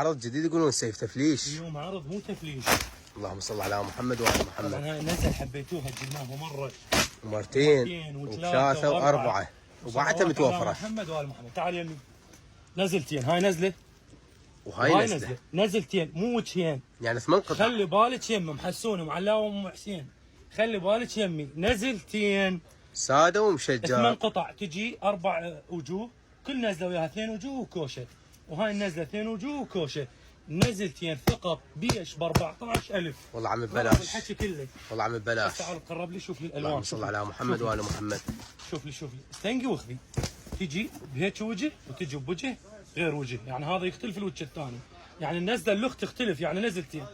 عرض جديد يقولون سيف تفليش. اليوم عرض مو تفليش. اللهم صل على محمد وآل محمد. طبعا هاي نزل حبيتوها جبناها مره ومرتين وثلاثة وأربعة وبعدها متوفرة. محمد وآل محمد. تعال يمي. نزلتين هاي نزله وهاي نزلة. نزلتين مو وجهين. يعني 8 قطع. خلي بالك يمي محسون ومعلاوة وام حسين. خلي بالك يمي نزلتين سادة ومشجر. 8 قطع تجي 4 وجوه. كل نزله وياها 2 وجوه وكوشه. وهاي النزله 2 وجوه وكوشه. نزلتين فقط بيش ب 14,000. والله عم ببلاش. الحكي كله. والله عم ببلاش. تعال قرب لي شوف لي الالوان. اللهم صل على محمد وآل محمد. شوف لي استنقي واخذي. تجي بهيك وجه وتجي بوجه غير وجه، يعني هذا يختلف الوجه الثاني. يعني النزله اللوخ تختلف، يعني نزلتين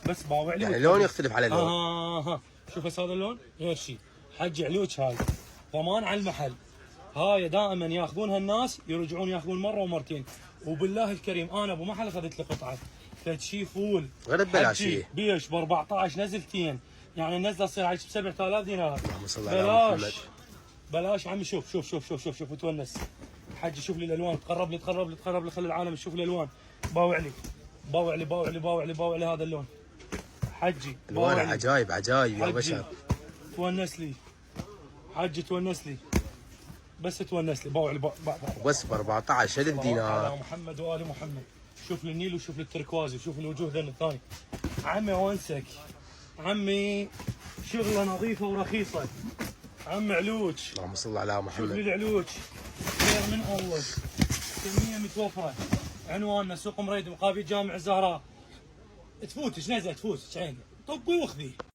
بس باوع لي. يعني اللون يختلف على اللون. شوف هسه هذا اللون غير شيء. حج علوش هاي ضمان على المحل. هاي دائما ياخذونها الناس يرجعون ياخذون مره ومرتين. وبالله الكريم انا ابو محل اخذت لي قطعه فشي فول غير ببلاش. بيش ب 14 نزلتين، يعني النزله تصير عايش ب 7,000 دينار. اللهم صل على محمد. بلاش عمي. شوف وتونس. حجي شوف لي الالوان. تقرب لي خلي العالم يشوف لي الالوان. باوع لي هذا اللون. حجي الوان عجايب يا بشر. تونس لي حجي تونس لي بس تونس لي. باوع لي بس ب 14,000 دينار. على محمد وآل محمد. شوف لي النيل وشوف لي التركوازي وشوف الوجوه ذن الثاني. عمي وانسك عمي، شغله نظيفه ورخيصه. عم علوج. اللهم صل على محمد. شوف لي العلوج خير من الله. كميه متوفره. عنواننا سوق مريد مقابل جامع الزهراء. تفوتش نزله تفوتش عيني. طبي واخذي.